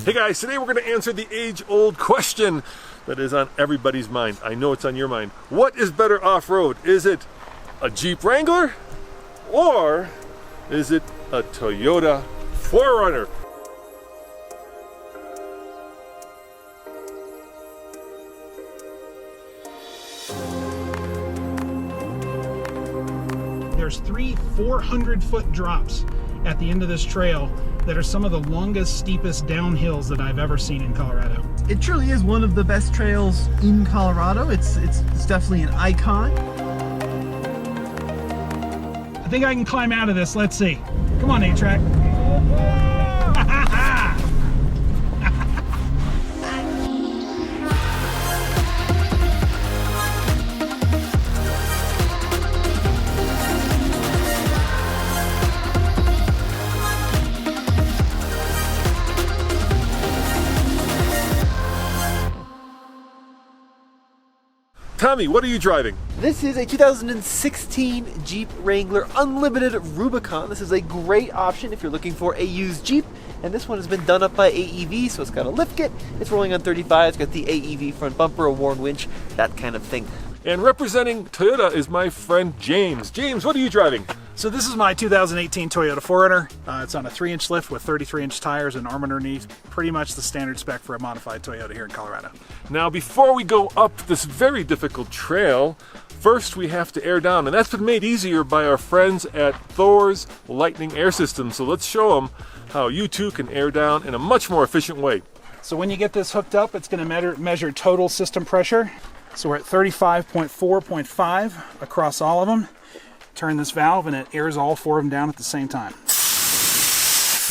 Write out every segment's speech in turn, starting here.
Hey guys, today we're going to answer the age-old question that is on everybody's mind. I know it's on your mind. What is better off-road? Is it a Jeep Wrangler or is it a Toyota 4Runner? There's 3 400-foot drops at the end of this trail that are some of the longest, steepest downhills that I've ever seen in Colorado. It truly is one of the best trails in Colorado. It's definitely an icon. I think I can climb out of this. Let's see. Come on, A-Track. Tommy, what are you driving? This is a 2016 Jeep Wrangler Unlimited Rubicon. This is a great option if you're looking for a used Jeep. And this one has been done up by AEV, so it's got a lift kit. It's rolling on 35. It's got the AEV front bumper, a worn winch, that kind of thing. And representing Toyota is my friend James. James, what are you driving? So this is my 2018 Toyota 4Runner. It's on a 3-inch lift with 33-inch tires and arm underneath. Pretty much the standard spec for a modified Toyota here in Colorado. Now, before we go up this very difficult trail, first we have to air down, and that's been made easier by our friends at Thor's Lightning Air System. So let's show them how you too can air down in a much more efficient way. So when you get this hooked up, it's going to measure total system pressure. So we're at 35.4.5 across all of them. Turn this valve and it airs all 4 of them down at the same time.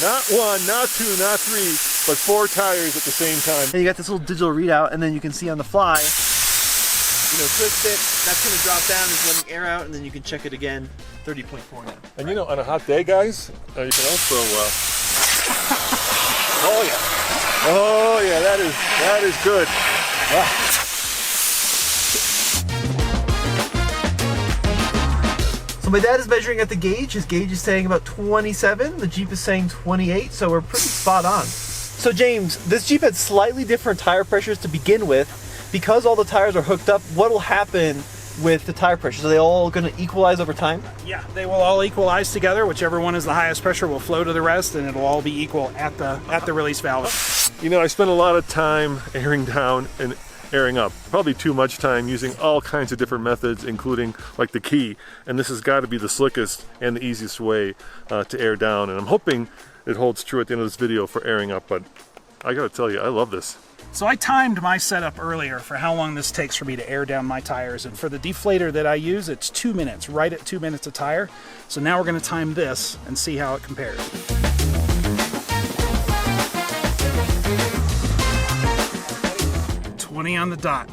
Not 1, not 2, not 3, but 4 tires at the same time. And you got this little digital readout, and then you can see on the fly, twist it, that's going to drop down, it's letting air out, and then you can check it again, 30.4 now. And on a hot day, guys, you can also, oh yeah, that is good. Wow. So my dad is measuring at the gauge. His gauge is saying about 27. The Jeep is saying 28, so we're pretty spot on. So James, this Jeep had slightly different tire pressures to begin with. Because all the tires are hooked up, what will happen with the tire pressures? Are they all going to equalize over time? Yeah, they will all equalize together. Whichever one is the highest pressure will flow to the rest, and it'll all be equal at the release valve. I spent a lot of time airing down and airing up. Probably too much time using all kinds of different methods, including like the key. And this has got to be the slickest and the easiest way to air down. And I'm hoping it holds true at the end of this video for airing up, but I gotta tell you, I love this. So I timed my setup earlier for how long this takes for me to air down my tires. And for the deflator that I use, it's 2 minutes, right at 2 minutes a tire. So now we're gonna time this and see how it compares. On the dot,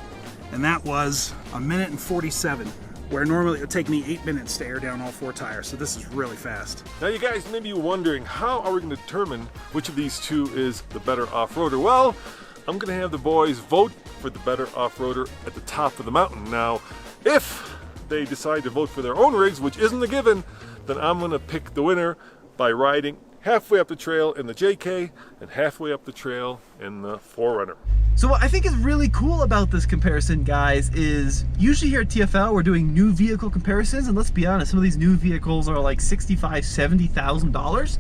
and that was 1 minute and 47, where normally it would take me 8 minutes to air down all 4 tires. So this is really fast. Now you guys may be wondering, how are we going to determine which of these two is the better off-roader? Well, I'm going to have the boys vote for the better off-roader at the top of the mountain. Now, if they decide to vote for their own rigs, which isn't a given, then I'm going to pick the winner by riding halfway up the trail in the JK and halfway up the trail in the 4Runner. So what I think is really cool about this comparison, guys, is usually here at TFL we're doing new vehicle comparisons, and let's be honest, some of these new vehicles are like $65,000, $70,000.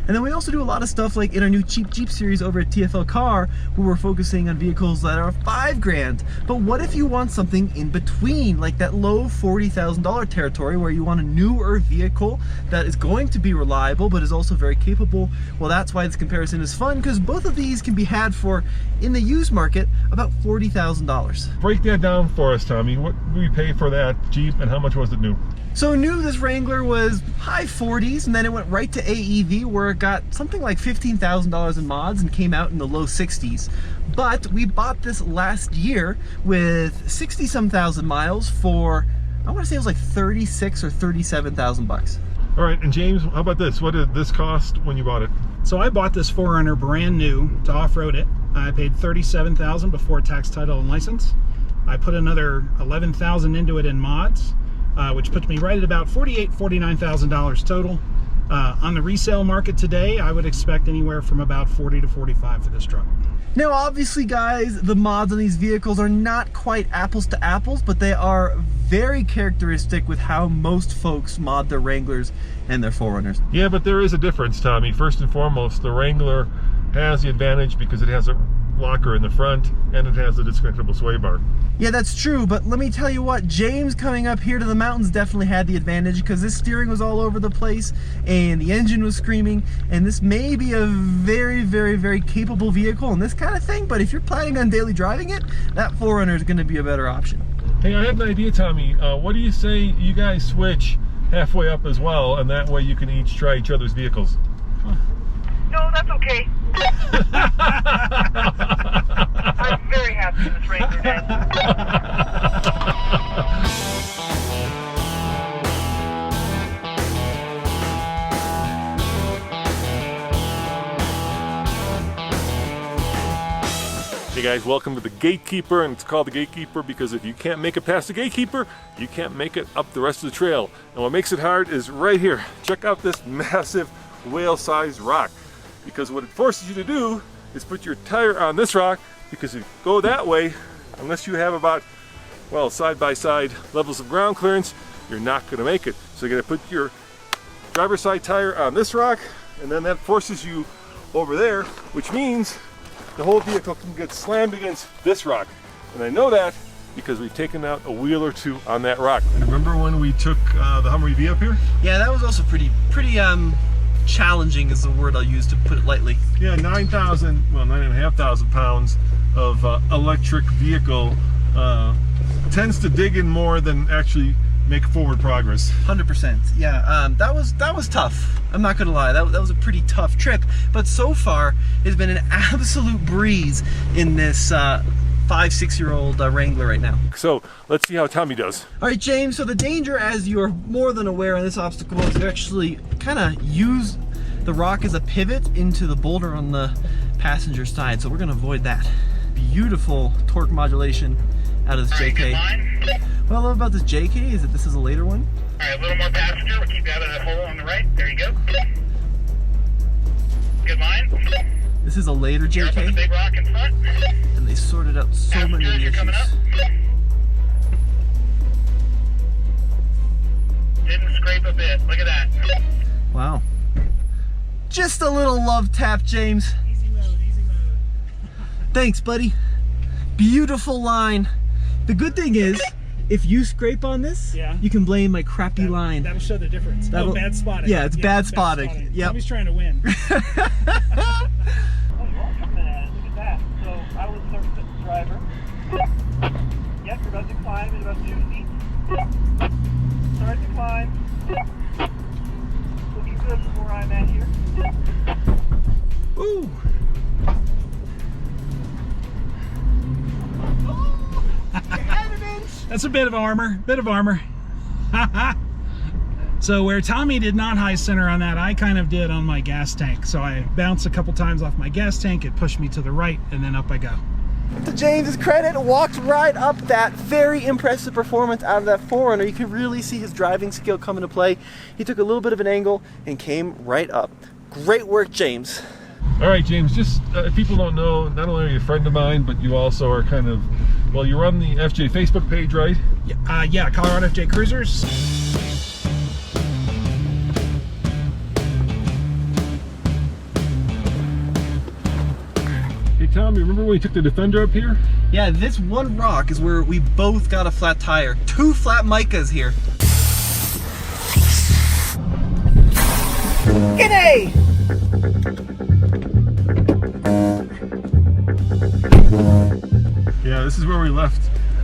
And then we also do a lot of stuff like in our new Cheap Jeep series over at TFL Car, where we're focusing on vehicles that are $5,000. But what if you want something in between, like that low $40,000 territory, where you want a newer vehicle that is going to be reliable but is also very capable? Well, that's why this comparison is fun, because both of these can be had for, in the used market, about $40,000. Break that down for us, Tommy. What did we pay for that Jeep and how much was it new? So new, this Wrangler was high 40s, and then it went right to AEV, where it got something like $15,000 in mods and came out in the low 60s. But we bought this last year with 60-some thousand miles for, I want to say it was like 36 or 37,000 bucks. All right, and James, how about this? What did this cost when you bought it? So I bought this 4Runner brand new to off-road it. I paid $37,000 before tax, title, and license. I put another $11,000 into it in mods, which puts me right at about $49,000 total. On the resale market today, I would expect anywhere from about 40 to 45 for this truck. Now, obviously, guys, the mods on these vehicles are not quite apples to apples, but they are very characteristic with how most folks mod their Wranglers and their 4Runners. Yeah, but there is a difference, Tommy. First and foremost, the Wrangler has the advantage because it has a locker in the front and it has a disconnectable sway bar. Yeah, that's true, but let me tell you what, James coming up here to the mountains definitely had the advantage because this steering was all over the place and the engine was screaming, and this may be a very, very, very capable vehicle and this kind of thing, but if you're planning on daily driving it, that 4Runner is going to be a better option. Hey, I have an idea, Tommy. What do you say you guys switch halfway up as well, and that way you can each try each other's vehicles? No, that's okay. I'm very happy with this Wrangler, Dad. Hey guys, welcome to the Gatekeeper, and it's called the Gatekeeper because if you can't make it past the Gatekeeper, you can't make it up the rest of the trail. And what makes it hard is right here. Check out this massive whale-sized rock, because what it forces you to do is put your tire on this rock, because if you go that way, unless you have about, well, side-by-side levels of ground clearance, you're not going to make it. So you're going to put your driver's side tire on this rock, and then that forces you over there, which means the whole vehicle can get slammed against this rock. And I know that because we've taken out a wheel or two on that rock. Remember when we took the Hummer EV up here? Yeah, that was also pretty challenging is the word I'll use to put it lightly. Yeah, 9,500 pounds of electric vehicle tends to dig in more than actually make forward progress. 100%. Yeah, that was tough. I'm not gonna lie, that was a pretty tough trip. But so far, it's been an absolute breeze in this 5-6-year-old Wrangler right now. So let's see how Tommy does. All right, James. So the danger, as you're more than aware on this obstacle, is to actually kind of use the rock as a pivot into the boulder on the passenger side. So we're gonna avoid that. Beautiful torque modulation out of this JK. What I love about this JK is that this is a later one. All right, a little more passenger. We'll keep you out of that hole on the right. There you go. Good line. This is a later You're up on the JK, big rock in front. and they sorted out so many of the You're coming up. issues. Didn't scrape a bit. Look at that. Wow. Just a little love tap, James. Easy mode, easy mode. Thanks, buddy. Beautiful line. The good thing is, if you scrape on this, Yeah. you can blame my crappy line. That'll show the difference. That'll- Bad spotting. yeah, it's bad spotting. Yep. Tommy's trying to win. Oh, you're all coming at it. Look at that. So I was the driver. Yep, you're about to climb in about 2 feet. Start to climb. Looking good from where I'm at here. Ooh. That's a bit of armor, So where Tommy did not high center on that, I kind of did on my gas tank. So I bounced a couple times off my gas tank, it pushed me to the right, and then up I go. To James's credit, walked right up that. Very impressive performance out of that 4Runner. You could really see his driving skill come into play. He took a little bit of an angle and came right up. Great work, James. All right, James, just if people don't know, not only are you a friend of mine, but you also are kind of, well, you run the FJ Facebook page, right? Yeah, Colorado FJ Cruisers. Hey, Tommy, remember when we took the Defender up here? Yeah, this one rock is where we both got a flat tire. 2 flat micas here. G'day! Yeah, this is where we left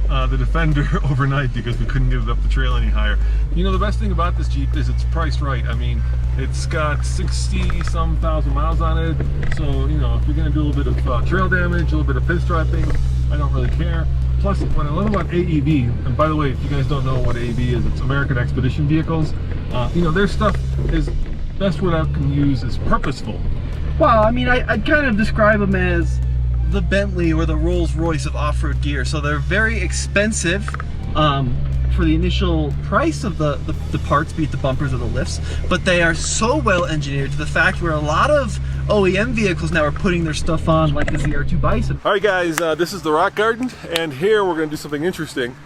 the Defender overnight because we couldn't get it up the trail any higher. You know, the best thing about this Jeep is it's priced right. I mean, it's got 60-some thousand miles on it, so, you know, if you're going to do a little bit of trail damage, a little bit of pinstriping, I don't really care. Plus, what I love about AEV, and by the way, if you guys don't know what AEV is, it's American Expedition Vehicles. You know, their stuff is, best word I can use is purposeful. Well, I mean, I'd kind of describe them as the Bentley or the Rolls Royce of off-road gear. So they're very expensive for the initial price of the parts, be it the bumpers or the lifts, but they are so well engineered to the fact where a lot of OEM vehicles now are putting their stuff on, like the ZR2 Bison. All right, guys, this is the Rock Garden, and here we're going to do something interesting.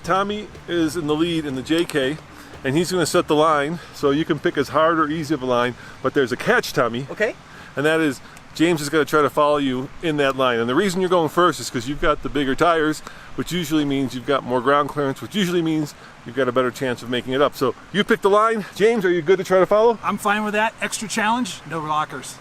Tommy is in the lead in the JK, and he's going to set the line, so you can pick as hard or easy of a line, but there's a catch, Tommy. Okay. And that is, James is going to try to follow you in that line. And the reason you're going first is because you've got the bigger tires, which usually means you've got more ground clearance, which usually means you've got a better chance of making it up. So you pick the line. James, are you good to try to follow? I'm fine with that. Extra challenge, no lockers.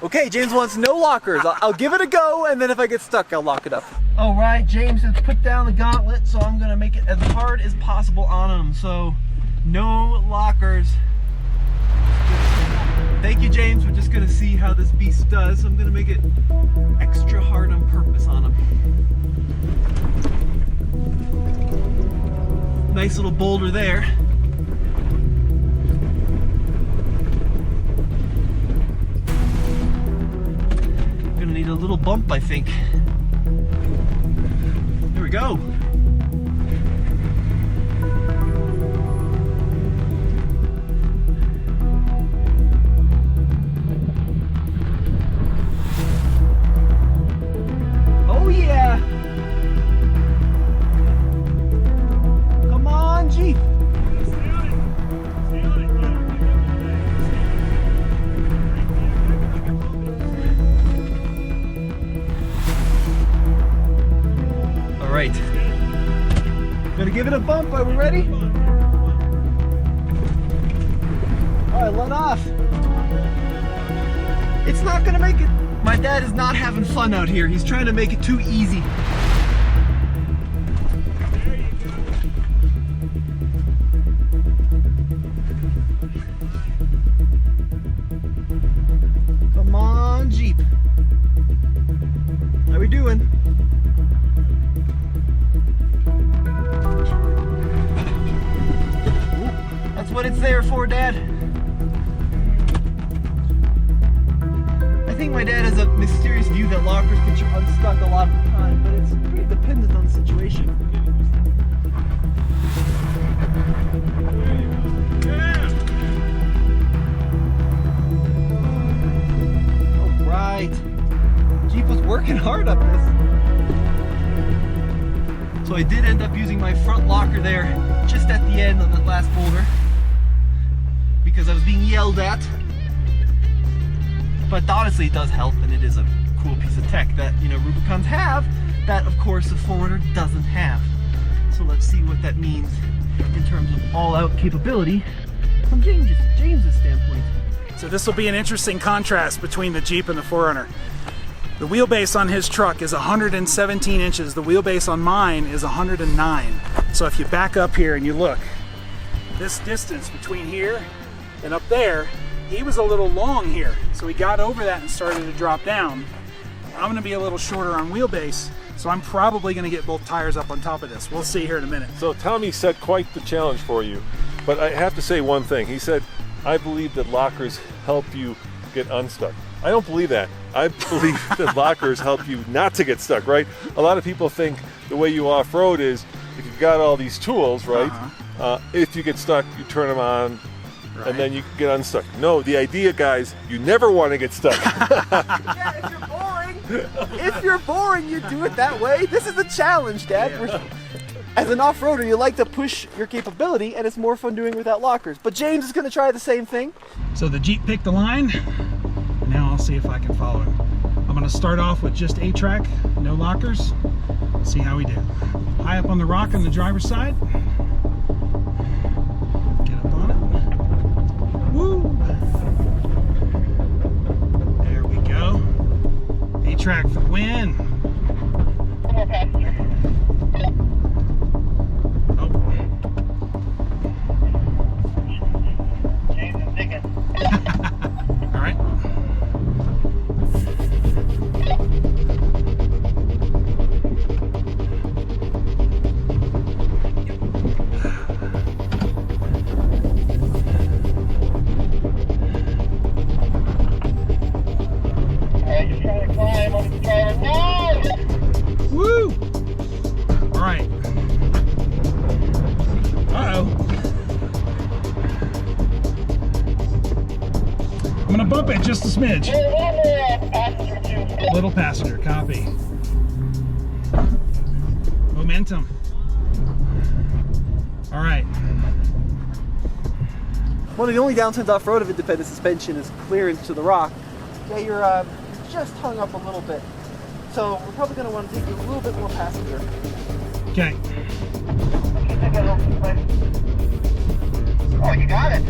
Okay, James wants no lockers. I'll give it a go, and then if I get stuck, I'll lock it up. All right, James has put down the gauntlet, so I'm gonna make it as hard as possible on him. So no lockers. Thank you, James. We're just gonna see how this beast does. I'm gonna make it extra hard on purpose on him. Nice little boulder there. Gonna need a little bump, I think. There we go. Oh yeah! Come on, Jeep! All right. Gonna give it a bump. Are we ready? All right, let off. It's not gonna make it. My dad is not having fun out here. He's trying to make it too easy. Come on, Jeep. How we doing? That's what it's there for, Dad. I think my dad has a mysterious view that lockers get you unstuck a lot of the time, but it's pretty dependent on the situation. All right. Jeep was working hard up this. So I did end up using my front locker there just at the end on that last boulder because I was being yelled at. But honestly, it does help, and it is a cool piece of tech that, you know, Rubicons have that, of course, the 4Runner doesn't have. So let's see what that means in terms of all-out capability from James's standpoint. So this will be an interesting contrast between the Jeep and the 4Runner. The wheelbase on his truck is 117 inches. The wheelbase on mine is 109. So if you back up here and you look, this distance between here and up there, he was a little long here. So he got over that and started to drop down. I'm gonna be a little shorter on wheelbase, so I'm probably gonna get both tires up on top of this. We'll see here in a minute. So Tommy set quite the challenge for you, but I have to say one thing. He said, I believe that lockers help you get unstuck. I don't believe that. I believe that lockers help you not to get stuck, right? A lot of people think the way you off-road is if you've got all these tools, right? If you get stuck, you turn them on, and then you get unstuck. No, the idea, guys, you never want to get stuck. Yeah, if you're boring, you do it that way. This is a challenge, Dad. Yeah. As an off-roader, you like to push your capability, and it's more fun doing it without lockers. But James is going to try the same thing. So the Jeep picked the line. Now I'll see if I can follow him. I'm gonna start off with just 8-track, no lockers. See how we do. High up on the rock on the driver's side. Get up on it. Woo! There we go. 8-track for the win. Oh. James is digging. All right. Alright, you're trying to climb on the driver. No! Woo! All right. Bump it just a smidge. Little passenger, copy. Momentum. All right. One of the only downsides off-road of independent suspension is clearance to the rock. Yeah, you're just hung up a little bit. So we're probably going to want to take you a little bit more passenger. Okay. Oh, you got it.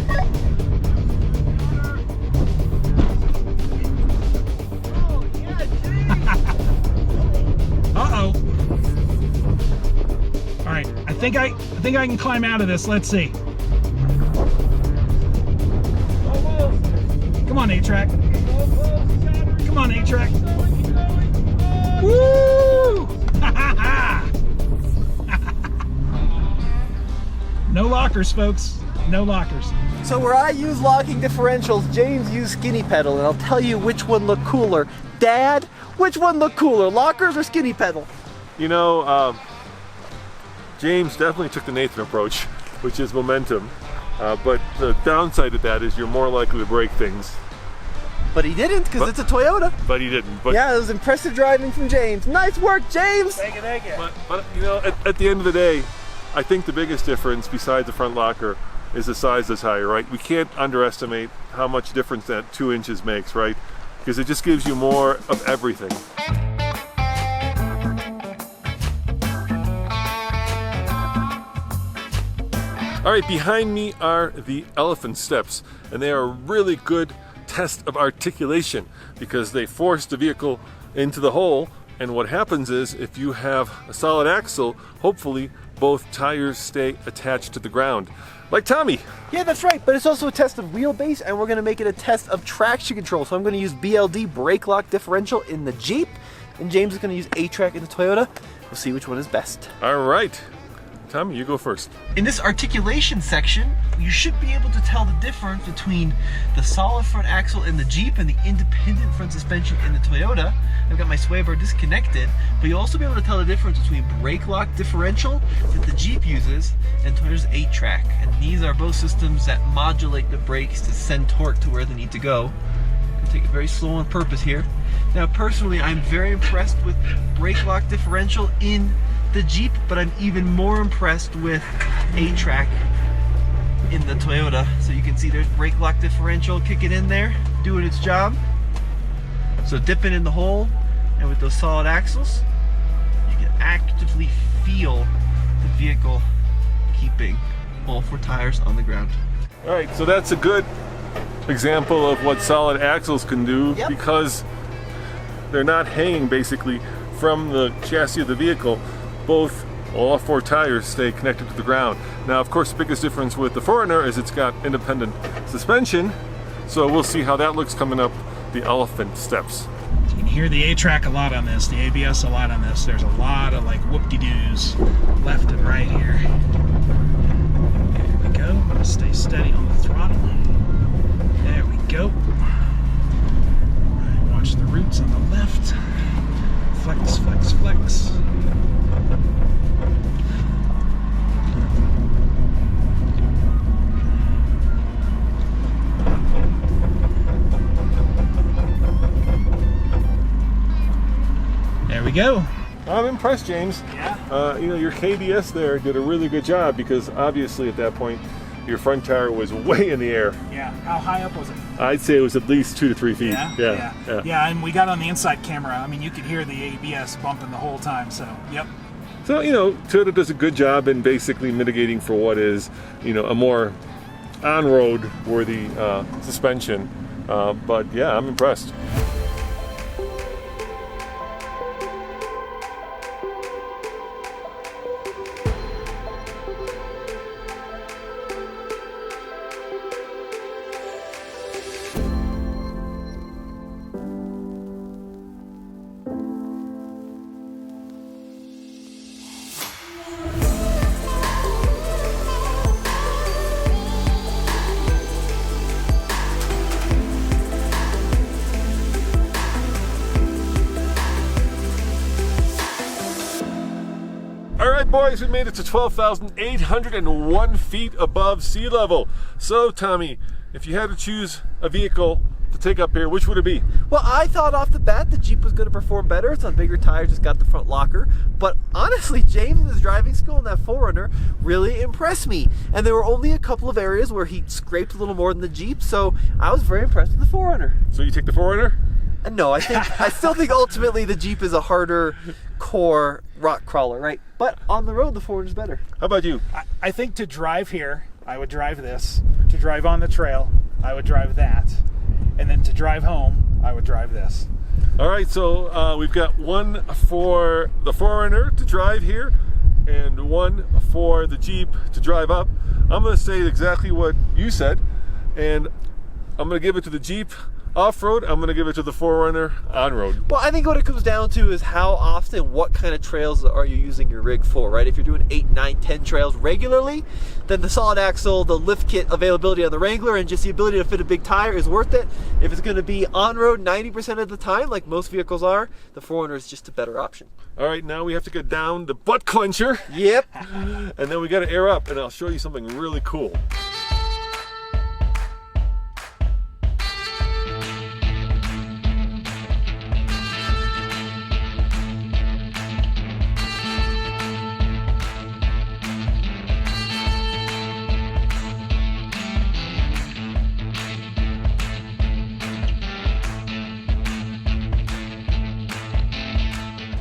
Uh-oh. All right, I think I can climb out of this. Let's see. Come on, A-Track. Come on, A-Track. Woo! No lockers, folks. No lockers. So where I use locking differentials, James used skinny pedal, and I'll tell you which one looked cooler. Dad, which one looked cooler, lockers or skinny pedal? You know, James definitely took the Nathan approach, which is momentum. But the downside of that is you're more likely to break things. But he didn't, because it's a Toyota. But he didn't. But Yeah, it was impressive driving from James. Nice work, James! Thank you. But you know, at the end of the day, I think the biggest difference besides the front locker is the size of the tire, right? We can't underestimate how much difference that 2 inches makes, right? Because it just gives you more of everything. All right, behind me are the elephant steps, and they are a really good test of articulation because they force the vehicle into the hole, and what happens is if you have a solid axle, hopefully both tires stay attached to the ground. Like Tommy. Yeah, that's right, but it's also a test of wheelbase, and we're going to make it a test of traction control. So I'm going to use BLD brake lock differential in the Jeep, and James is going to use A-Track in the Toyota. We'll see which one is best. All right, Tommy, you go first. In this articulation section, you should be able to tell the difference between the solid front axle in the Jeep and the independent front suspension in the Toyota. I've got my sway bar disconnected, but you'll also be able to tell the difference between brake lock differential that the Jeep uses and Toyota's A-Track. And these are both systems that modulate the brakes to send torque to where they need to go. I'll take it very slow on purpose here. Now, personally, I'm very impressed with brake lock differential in the Jeep, but I'm even more impressed with A-Track in the Toyota. So you can see there's brake lock differential kicking in there, doing its job. So dipping in the hole, and with those solid axles, you can actively feel the vehicle keeping all 4 tires on the ground. All right, so that's a good example of what solid axles can do. Yep. Because they're not hanging basically from the chassis of the vehicle. All 4 tires stay connected to the ground. Now, of course, the biggest difference with the 4Runner is it's got independent suspension, so we'll see how that looks coming up the elephant steps. You can hear the A-Track a lot on this, the ABS a lot on this. There's a lot of like whoop-de-doos left and right here. There we go. I'm gonna stay steady on the throttle. There we go. All right, watch the roots on the left. Flex, flex, flex. There we go. I'm impressed, James. Yeah. You know, your KDS there did a really good job because obviously at that point your front tire was way in the air. Yeah. How high up was it? I'd say it was at least 2 to 3 feet. Yeah, and we got on the inside camera. I mean, you could hear the ABS bumping the whole time, so, yep. So, you know, Toyota does a good job in basically mitigating for what is, you know, a more on-road worthy suspension. But yeah, I'm impressed. All right, boys, we made it to 12,801 feet above sea level. So, Tommy, if you had to choose a vehicle to take up here, which would it be? Well, I thought off the bat the Jeep was going to perform better. It's on bigger tires, just got the front locker. But honestly, James in his driving school in that 4Runner really impressed me. And there were only a couple of areas where he scraped a little more than the Jeep, so I was very impressed with the 4Runner. So you take the 4Runner? No, I still think ultimately the Jeep is a harder core rock crawler, right? But on the road, the 4Runner is better. How about you? I think to drive here, I would drive this. To drive on the trail, I would drive that. And then to drive home, I would drive this. All right, so we've got one for the 4Runner to drive here and one for the Jeep to drive up. I'm going to say exactly what you said, and I'm going to give it to the Jeep off-road. I'm going to give it to the 4Runner on-road. Well, I think what it comes down to is how often, what kind of trails are you using your rig for, right? If you're doing 8, 9, 10 trails regularly, then the solid axle, the lift kit availability on the Wrangler, and just the ability to fit a big tire is worth it. If it's going to be on-road 90% of the time, like most vehicles are, the 4Runner is just a better option. All right, now we have to get down the butt clencher. Yep. And then we got to air up, and I'll show you something really cool.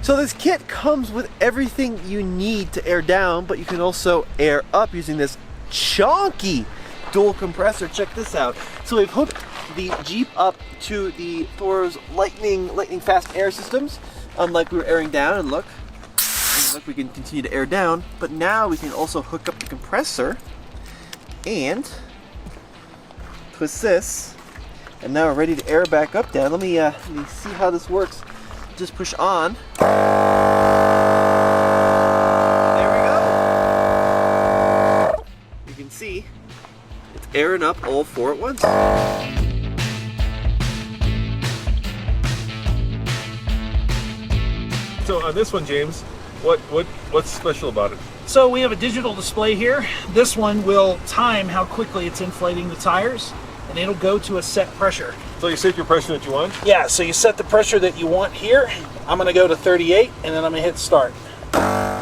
So this kit comes with everything you need to air down, but you can also air up using this chunky dual compressor. Check this out. So we've hooked the Jeep up to the Thor's lightning fast air systems, unlike we were airing down, and look, we can continue to air down, but now we can also hook up the compressor and twist this, and now we're ready to air back up down. Let me see how this works. Just push on. There we go. You can see it's airing up all 4 at once. So on this one, James, what's special about it? So we have a digital display here. This one will time how quickly it's inflating the tires, and it'll go to a set pressure. So you set your pressure that you want? Yeah, so you set the pressure that you want here. I'm gonna go to 38, and then I'm gonna hit start.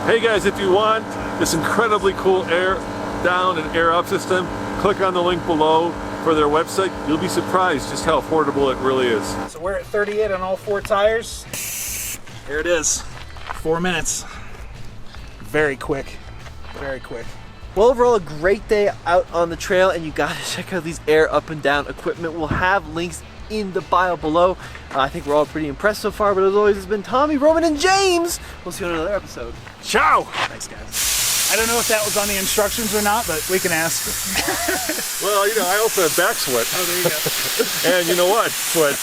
Hey guys, if you want this incredibly cool air down and air up system, click on the link below for their website. You'll be surprised just how affordable it really is. So we're at 38 on all 4 tires. Here it is, 4 minutes. Very quick, very quick. Well, overall, a great day out on the trail, and you gotta check out these air up and down equipment. We'll have links in the bio below. I think we're all pretty impressed so far, but as always, it's been Tommy, Roman, and James. We'll see you on another episode. Ciao! Thanks, guys. I don't know if that was on the instructions or not, but we can ask. Well, you know, I also have back sweat. Oh, there you go. And you know what? Sweat.